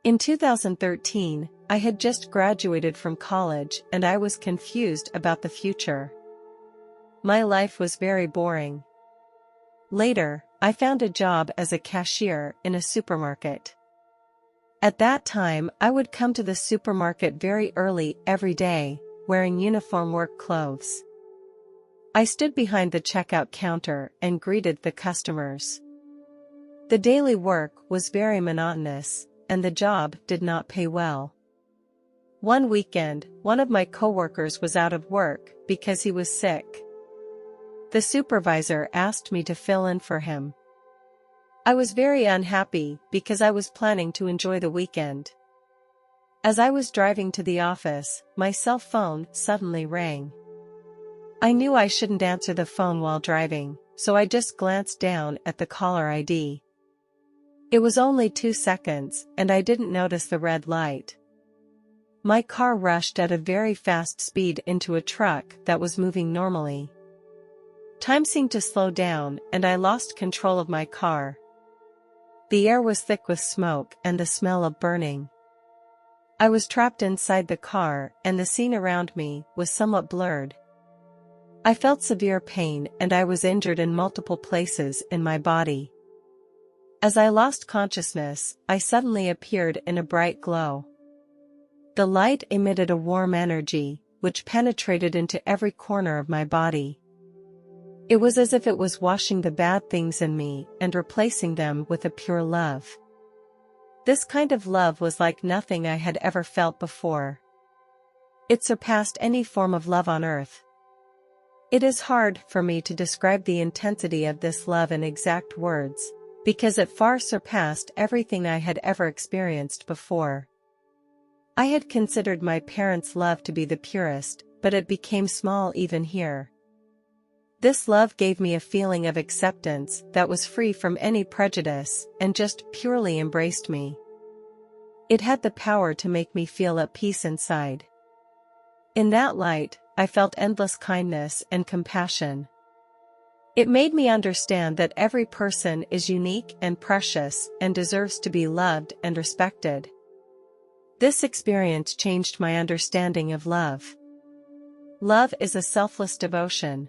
In 2013, I had just graduated from college and I was confused about the future. My life was very boring. Later, I found a job as a cashier in a supermarket. At that time, I would come to the supermarket very early every day, wearing uniform work clothes. I stood behind the checkout counter and greeted the customers. The daily work was very monotonous, and the job did not pay well. One weekend, one of my coworkers was out of work because he was sick. The supervisor asked me to fill in for him. I was very unhappy because I was planning to enjoy the weekend. As I was driving to the office, my cell phone suddenly rang. I knew I shouldn't answer the phone while driving, so I just glanced down at the caller ID. It was only 2 seconds, and I didn't notice the red light. My car rushed at a very fast speed into a truck that was moving normally. Time seemed to slow down, and I lost control of my car. The air was thick with smoke and the smell of burning. I was trapped inside the car, and the scene around me was somewhat blurred. I felt severe pain and I was injured in multiple places in my body. As I lost consciousness, I suddenly appeared in a bright glow. The light emitted a warm energy, which penetrated into every corner of my body. It was as if it was washing the bad things in me and replacing them with a pure love. This kind of love was like nothing I had ever felt before. It surpassed any form of love on earth. It is hard for me to describe the intensity of this love in exact words, because it far surpassed everything I had ever experienced before. I had considered my parents' love to be the purest, but it became small even here. This love gave me a feeling of acceptance that was free from any prejudice and just purely embraced me. It had the power to make me feel at peace inside. In that light, I felt endless kindness and compassion. It made me understand that every person is unique and precious and deserves to be loved and respected. This experience changed my understanding of love. Love is a selfless devotion.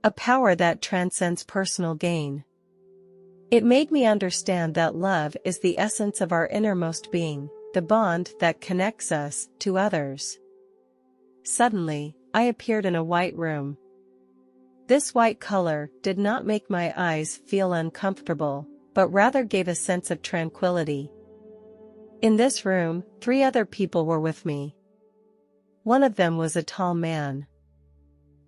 A power that transcends personal gain. It made me understand that love is the essence of our innermost being, the bond that connects us to others. Suddenly, I appeared in a white room. This white color did not make my eyes feel uncomfortable, but rather gave a sense of tranquility. In this room, 3 other people were with me. One of them was a tall man.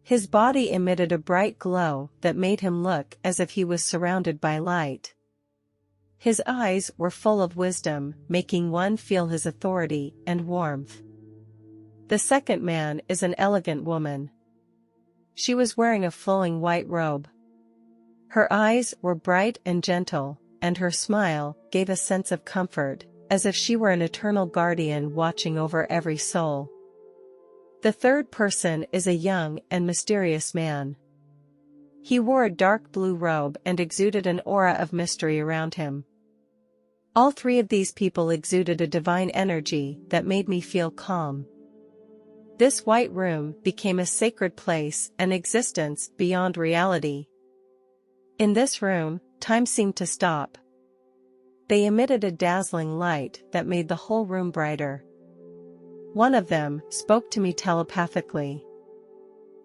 His body emitted a bright glow that made him look as if he was surrounded by light. His eyes were full of wisdom, making one feel his authority and warmth. The second man is an elegant woman. She was wearing a flowing white robe. Her eyes were bright and gentle, and her smile gave a sense of comfort, as if she were an eternal guardian watching over every soul. The third person is a young and mysterious man. He wore a dark blue robe and exuded an aura of mystery around him. All 3 of these people exuded a divine energy that made me feel calm. This white room became a sacred place, an existence beyond reality. In this room, time seemed to stop. They emitted a dazzling light that made the whole room brighter. One of them spoke to me telepathically.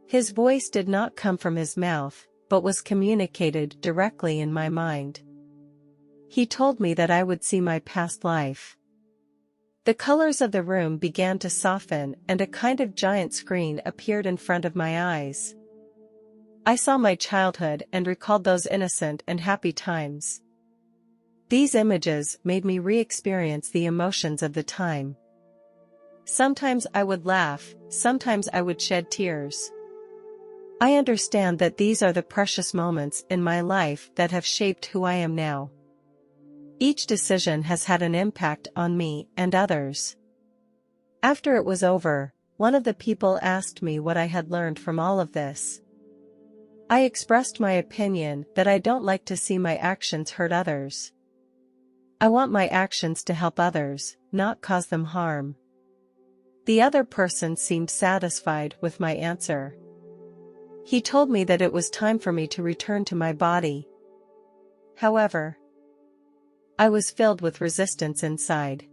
His voice did not come from his mouth, but was communicated directly in my mind. He told me that I would see my past life. The colors of the room began to soften and a kind of giant screen appeared in front of my eyes. I saw my childhood and recalled those innocent and happy times. These images made me re-experience the emotions of the time. Sometimes I would laugh, sometimes I would shed tears. I understand that these are the precious moments in my life that have shaped who I am now. Each decision has had an impact on me and others. After it was over, one of the people asked me what I had learned from all of this. I expressed my opinion that I don't like to see my actions hurt others. I want my actions to help others, not cause them harm. The other person seemed satisfied with my answer. He told me that it was time for me to return to my body. However, I was filled with resistance inside.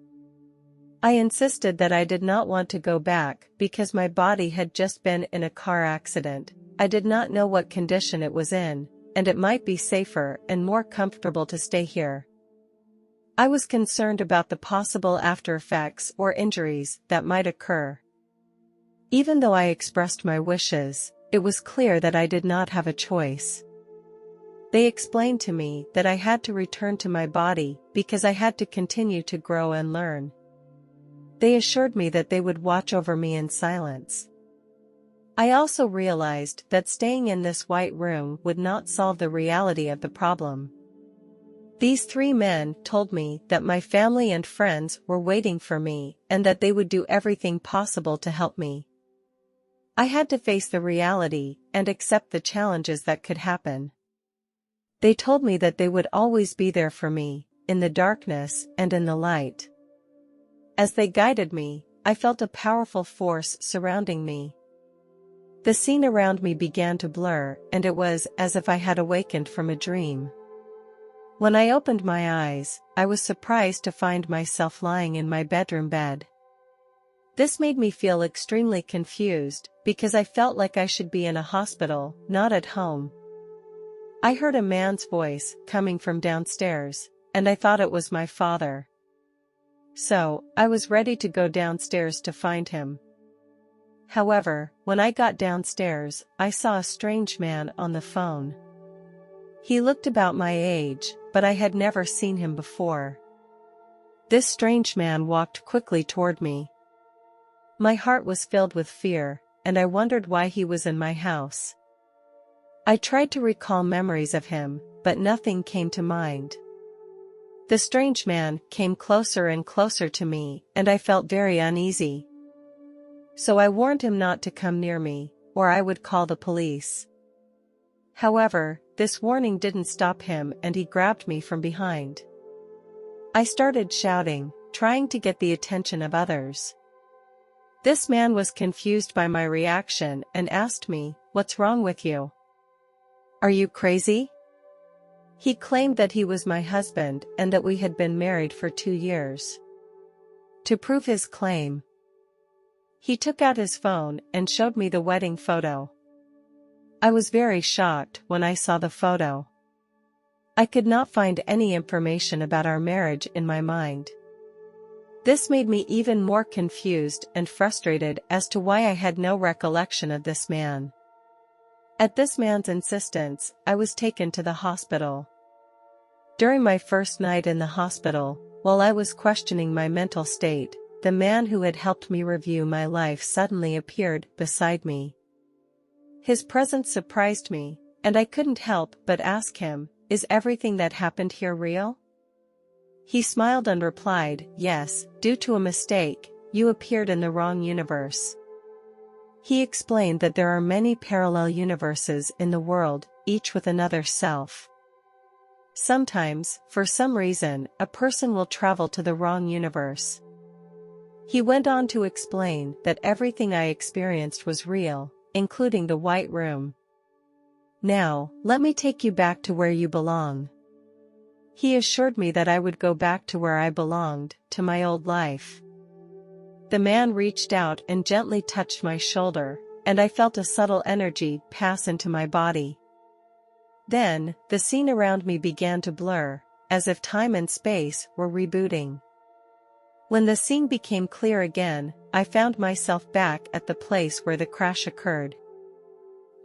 I insisted that I did not want to go back because my body had just been in a car accident. I did not know what condition it was in, and it might be safer and more comfortable to stay here. I was concerned about the possible after effects or injuries that might occur. Even though I expressed my wishes, it was clear that I did not have a choice. They explained to me that I had to return to my body because I had to continue to grow and learn. They assured me that they would watch over me in silence. I also realized that staying in this white room would not solve the reality of the problem. These 3 men told me that my family and friends were waiting for me and that they would do everything possible to help me. I had to face the reality and accept the challenges that could happen. They told me that they would always be there for me, in the darkness and in the light. As they guided me, I felt a powerful force surrounding me. The scene around me began to blur, and it was as if I had awakened from a dream. When I opened my eyes, I was surprised to find myself lying in my bedroom bed. This made me feel extremely confused, because I felt like I should be in a hospital, not at home. I heard a man's voice coming from downstairs, and I thought it was my father. So, I was ready to go downstairs to find him. However, when I got downstairs, I saw a strange man on the phone. He looked about my age, but I had never seen him before. This strange man walked quickly toward me. My heart was filled with fear, and I wondered why he was in my house. I tried to recall memories of him, but nothing came to mind. The strange man came closer and closer to me, and I felt very uneasy. So I warned him not to come near me, or I would call the police. However, this warning didn't stop him, and he grabbed me from behind. I started shouting, trying to get the attention of others. This man was confused by my reaction and asked me, "What's wrong with you? Are you crazy?" He claimed that he was my husband and that we had been married for 2 years. To prove his claim, he took out his phone and showed me the wedding photo. I was very shocked when I saw the photo. I could not find any information about our marriage in my mind. This made me even more confused and frustrated as to why I had no recollection of this man. At this man's insistence, I was taken to the hospital. During my first night in the hospital, while I was questioning my mental state, the man who had helped me review my life suddenly appeared beside me. His presence surprised me, and I couldn't help but ask him, "Is everything that happened here real?" He smiled and replied, "Yes, due to a mistake, you appeared in the wrong universe." He explained that there are many parallel universes in the world, each with another self. Sometimes, for some reason, a person will travel to the wrong universe. He went on to explain that everything I experienced was real, including the white room. "Now, let me take you back to where you belong." He assured me that I would go back to where I belonged, to my old life. The man reached out and gently touched my shoulder, and I felt a subtle energy pass into my body. Then, the scene around me began to blur, as if time and space were rebooting. When the scene became clear again, I found myself back at the place where the crash occurred.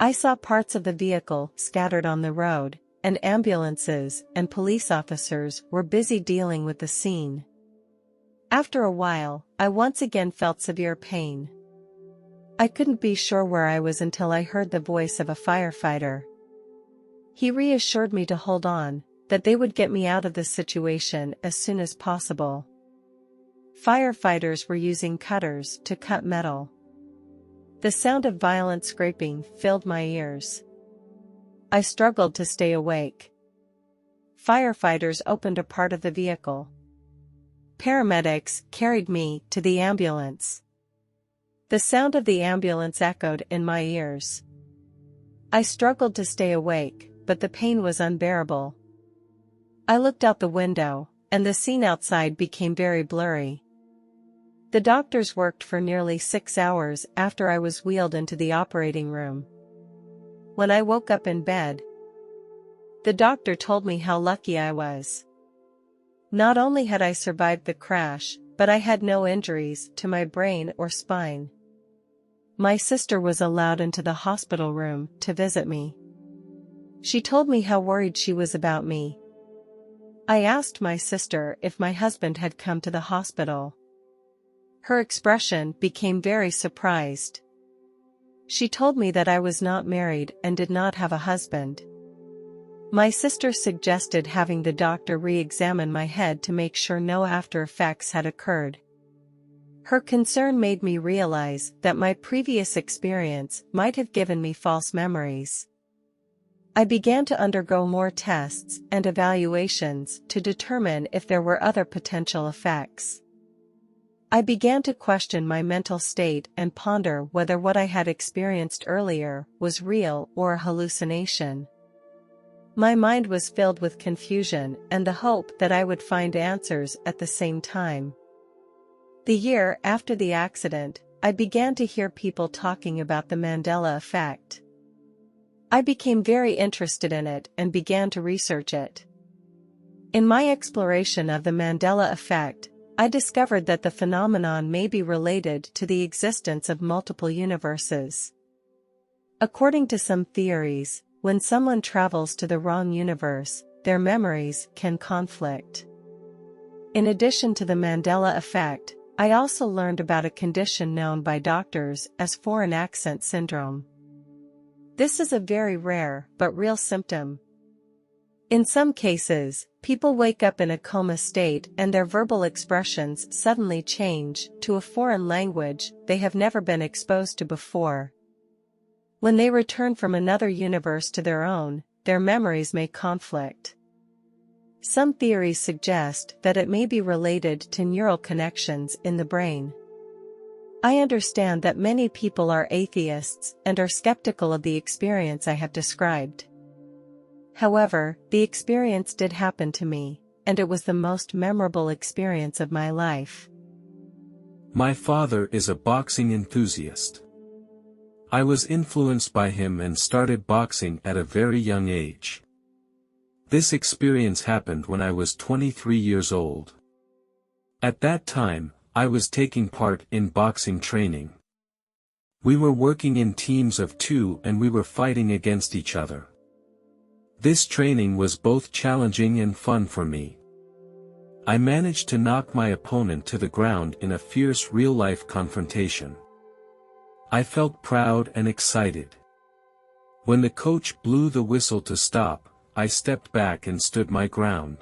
I saw parts of the vehicle scattered on the road, and ambulances and police officers were busy dealing with the scene. After a while, I once again felt severe pain. I couldn't be sure where I was until I heard the voice of a firefighter. He reassured me to hold on, that they would get me out of the situation as soon as possible. Firefighters were using cutters to cut metal. The sound of violent scraping filled my ears. I struggled to stay awake. firefighters opened a part of the vehicle. Paramedics carried me to the ambulance. The sound of the ambulance echoed in my ears. I struggled to stay awake, but the pain was unbearable. I looked out the window, and the scene outside became very blurry. The doctors worked for nearly 6 hours after I was wheeled into the operating room. When I woke up in bed, the doctor told me how lucky I was. Not only had I survived the crash, but I had no injuries to my brain or spine. My sister was allowed into the hospital room to visit me. She told me how worried she was about me. I asked my sister if my husband had come to the hospital. Her expression became very surprised. She told me that I was not married and did not have a husband. My sister suggested having the doctor re-examine my head to make sure no after effects had occurred. Her concern made me realize that my previous experience might have given me false memories. I began to undergo more tests and evaluations to determine if there were other potential effects. I began to question my mental state and ponder whether what I had experienced earlier was real or a hallucination. My mind was filled with confusion and the hope that I would find answers at the same time. The year after the accident, I began to hear people talking about the Mandela effect. I became very interested in it and began to research it. In my exploration of the Mandela effect, I discovered that the phenomenon may be related to the existence of multiple universes. According to some theories, when someone travels to the wrong universe, their memories can conflict. In addition to the Mandela effect, I also learned about a condition known by doctors as foreign accent syndrome. This is a very rare but real symptom. In some cases, people wake up in a coma state and their verbal expressions suddenly change to a foreign language they have never been exposed to before. When they return from another universe to their own, their memories may conflict. Some theories suggest that it may be related to neural connections in the brain. I understand that many people are atheists and are skeptical of the experience I have described. However, the experience did happen to me, and it was the most memorable experience of my life. My father is a boxing enthusiast. I was influenced by him and started boxing at a very young age. This experience happened when I was 23 years old. At that time, I was taking part in boxing training. We were working in teams of 2 and we were fighting against each other. This training was both challenging and fun for me. I managed to knock my opponent to the ground in a fierce real-life confrontation. I felt proud and excited. When the coach blew the whistle to stop, I stepped back and stood my ground.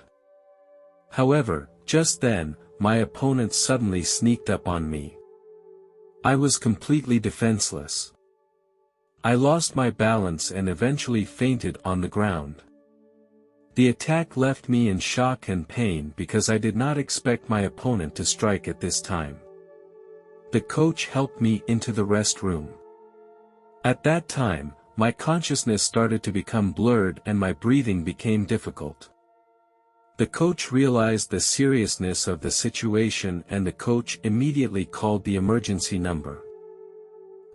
However, just then, my opponent suddenly sneaked up on me. I was completely defenseless. I lost my balance and eventually fainted on the ground. The attack left me in shock and pain because I did not expect my opponent to strike at this time. The coach helped me into the restroom. At that time, my consciousness started to become blurred and my breathing became difficult. The coach realized the seriousness of the situation and the coach immediately called the emergency number.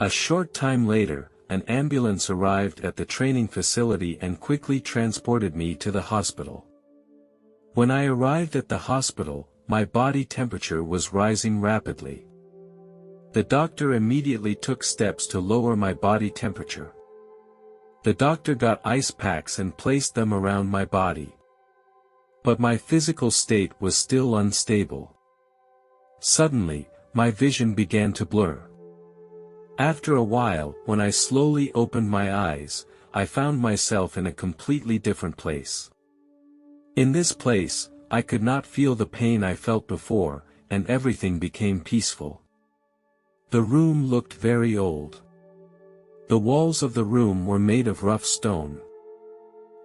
A short time later, an ambulance arrived at the training facility and quickly transported me to the hospital. When I arrived at the hospital, my body temperature was rising rapidly. The doctor immediately took steps to lower my body temperature. The doctor got ice packs and placed them around my body. But my physical state was still unstable. Suddenly, my vision began to blur. After a while, when I slowly opened my eyes, I found myself in a completely different place. In this place, I could not feel the pain I felt before, and everything became peaceful. The room looked very old. The walls of the room were made of rough stone.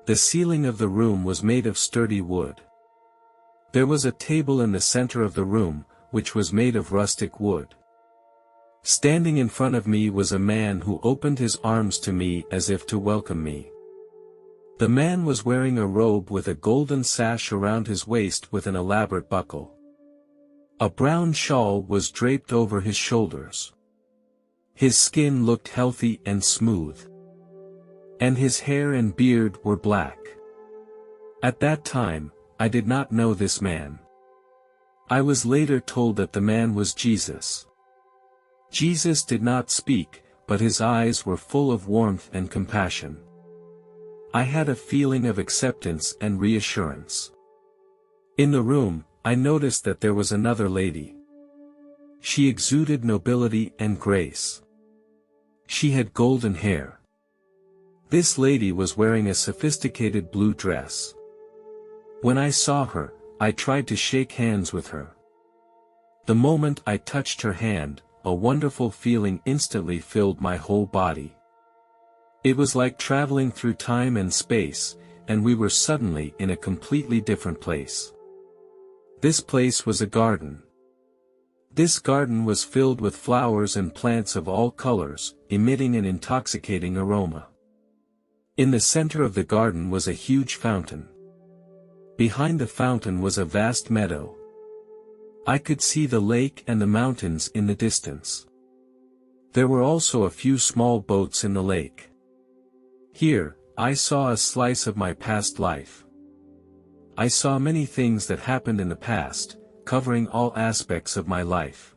The ceiling of the room was made of sturdy wood. There was a table in the center of the room, which was made of rustic wood. Standing in front of me was a man who opened his arms to me as if to welcome me. The man was wearing a robe with a golden sash around his waist with an elaborate buckle. A brown shawl was draped over his shoulders. His skin looked healthy and smooth. And his hair and beard were black. At that time, I did not know this man. I was later told that the man was Jesus. Jesus did not speak, but his eyes were full of warmth and compassion. I had a feeling of acceptance and reassurance. In the room, I noticed that there was another lady. She exuded nobility and grace. She had golden hair. This lady was wearing a sophisticated blue dress. When I saw her, I tried to shake hands with her. The moment I touched her hand, a wonderful feeling instantly filled my whole body. It was like traveling through time and space, and we were suddenly in a completely different place. This place was a garden. This garden was filled with flowers and plants of all colors, emitting an intoxicating aroma. In the center of the garden was a huge fountain. Behind the fountain was a vast meadow. I could see the lake and the mountains in the distance. There were also a few small boats in the lake. Here, I saw a slice of my past life. I saw many things that happened in the past, covering all aspects of my life.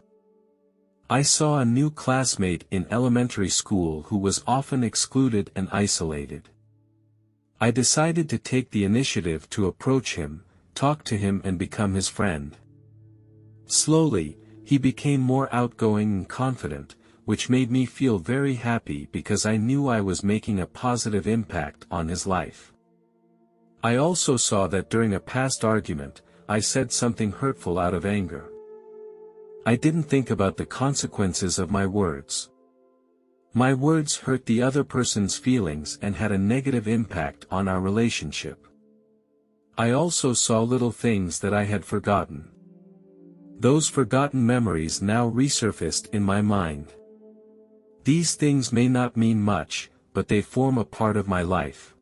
I saw a new classmate in elementary school who was often excluded and isolated. I decided to take the initiative to approach him, talk to him and become his friend. Slowly, he became more outgoing and confident, which made me feel very happy because I knew I was making a positive impact on his life. I also saw that during a past argument, I said something hurtful out of anger. I didn't think about the consequences of my words. My words hurt the other person's feelings and had a negative impact on our relationship. I also saw little things that I had forgotten. Those forgotten memories now resurfaced in my mind. These things may not mean much, but they form a part of my life.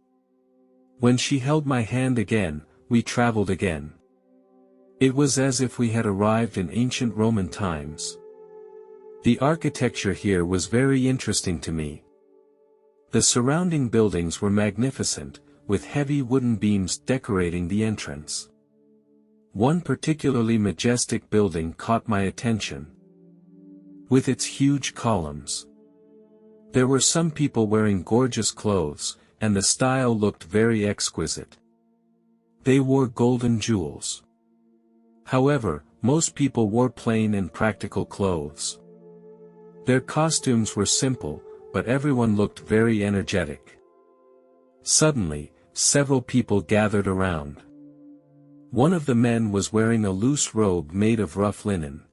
When she held my hand again, we traveled again. It was as if we had arrived in ancient Roman times. The architecture here was very interesting to me. The surrounding buildings were magnificent, with heavy wooden beams decorating the entrance. One particularly majestic building caught my attention. With its huge columns. There were some people wearing gorgeous clothes, and the style looked very exquisite. They wore golden jewels. However, most people wore plain and practical clothes. Their costumes were simple, but everyone looked very energetic. Suddenly, several people gathered around. One of the men was wearing a loose robe made of rough linen.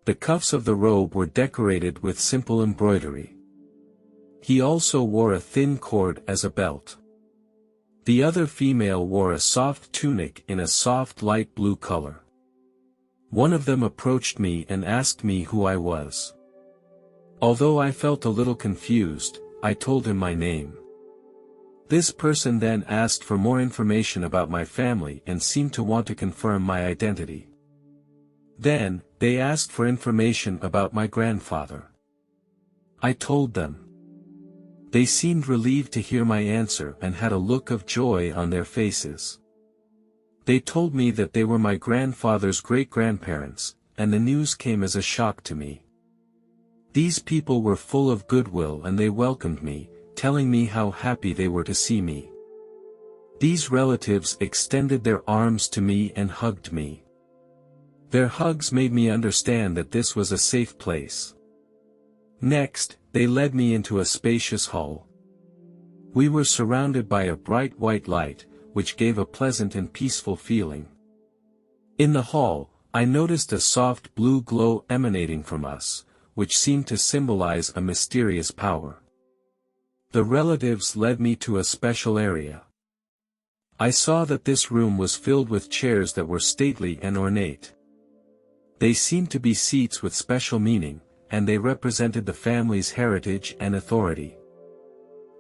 The cuffs of the robe were decorated with simple embroidery. He also wore a thin cord as a belt. The other female wore a soft tunic in a soft light blue color. One of them approached me and asked me who I was. Although I felt a little confused, I told him my name. This person then asked for more information about my family and seemed to want to confirm my identity. Then, they asked for information about my grandfather. I told them. They seemed relieved to hear my answer and had a look of joy on their faces. They told me that they were my grandfather's great-grandparents, and the news came as a shock to me. These people were full of goodwill and they welcomed me, telling me how happy they were to see me. These relatives extended their arms to me and hugged me. Their hugs made me understand that this was a safe place. Next, they led me into a spacious hall. We were surrounded by a bright white light, which gave a pleasant and peaceful feeling. In the hall, I noticed a soft blue glow emanating from us, which seemed to symbolize a mysterious power. The relatives led me to a special area. I saw that this room was filled with chairs that were stately and ornate. They seemed to be seats with special meaning, and they represented the family's heritage and authority.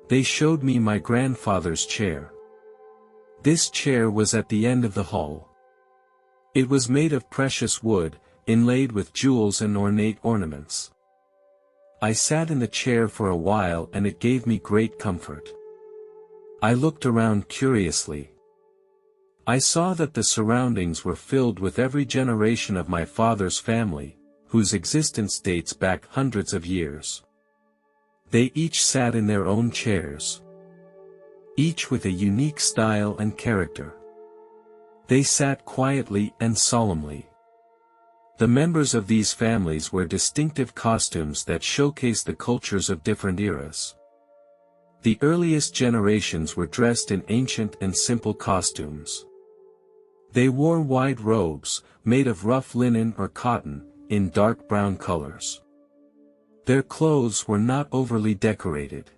They showed me my grandfather's chair. This chair was at the end of the hall. It was made of precious wood, inlaid with jewels and ornate ornaments. I sat in the chair for a while and it gave me great comfort. I looked around curiously. I saw that the surroundings were filled with every generation of my father's family, whose existence dates back hundreds of years. They each sat in their own chairs, each with a unique style and character. They sat quietly and solemnly. The members of these families wore distinctive costumes that showcased the cultures of different eras. The earliest generations were dressed in ancient and simple costumes. They wore wide robes, made of rough linen or cotton, in dark brown colors. Their clothes were not overly decorated.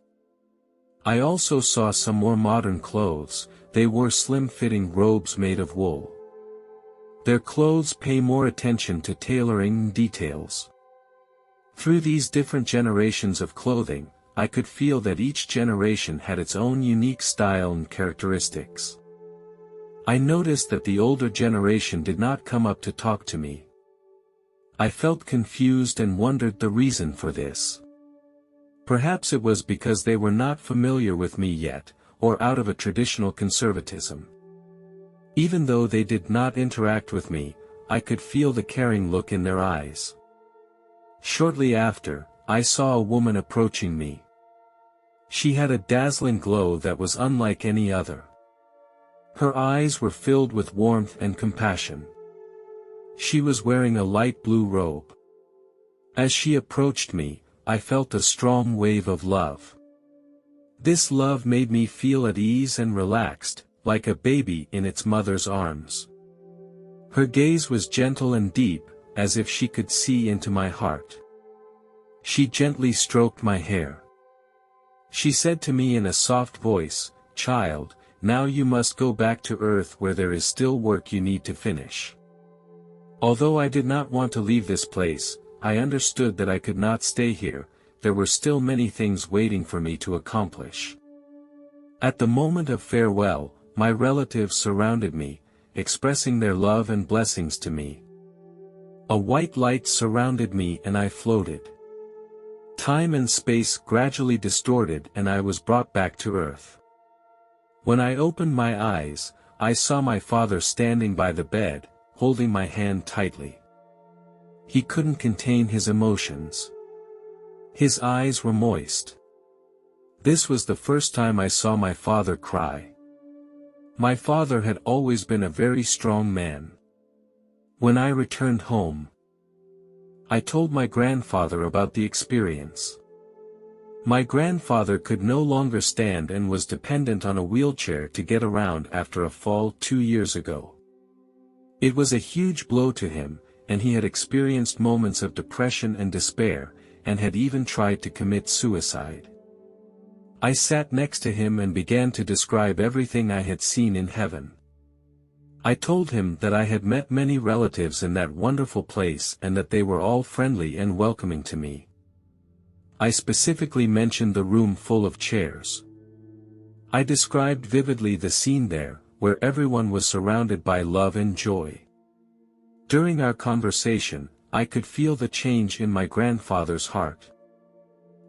I also saw some more modern clothes. They wore slim-fitting robes made of wool. Their clothes pay more attention to tailoring details. Through these different generations of clothing, I could feel that each generation had its own unique style and characteristics. I noticed that the older generation did not come up to talk to me. I felt confused and wondered the reason for this. Perhaps it was because they were not familiar with me yet, or out of a traditional conservatism. Even though they did not interact with me, I could feel the caring look in their eyes. Shortly after, I saw a woman approaching me. She had a dazzling glow that was unlike any other. Her eyes were filled with warmth and compassion. She was wearing a light blue robe. As she approached me, I felt a strong wave of love. This love made me feel at ease and relaxed, like a baby in its mother's arms. Her gaze was gentle and deep, as if she could see into my heart. She gently stroked my hair. She said to me in a soft voice, "Child, now you must go back to Earth where there is still work you need to finish." Although I did not want to leave this place, I understood that I could not stay here. There were still many things waiting for me to accomplish. At the moment of farewell, my relatives surrounded me, expressing their love and blessings to me. A white light surrounded me and I floated. Time and space gradually distorted and I was brought back to Earth. When I opened my eyes, I saw my father standing by the bed, holding my hand tightly. He couldn't contain his emotions. His eyes were moist. This was the first time I saw my father cry. My father had always been a very strong man. When I returned home, I told my grandfather about the experience. My grandfather could no longer stand and was dependent on a wheelchair to get around after a fall 2 years ago. It was a huge blow to him, and he had experienced moments of depression and despair, and had even tried to commit suicide. I sat next to him and began to describe everything I had seen in heaven. I told him that I had met many relatives in that wonderful place and that they were all friendly and welcoming to me. I specifically mentioned the room full of chairs. I described vividly the scene there, where everyone was surrounded by love and joy. During our conversation, I could feel the change in my grandfather's heart.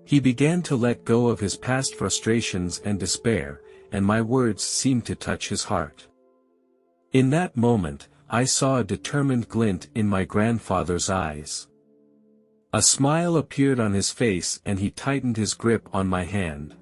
He began to let go of his past frustrations and despair, and my words seemed to touch his heart. In that moment, I saw a determined glint in my grandfather's eyes. A smile appeared on his face and he tightened his grip on my hand.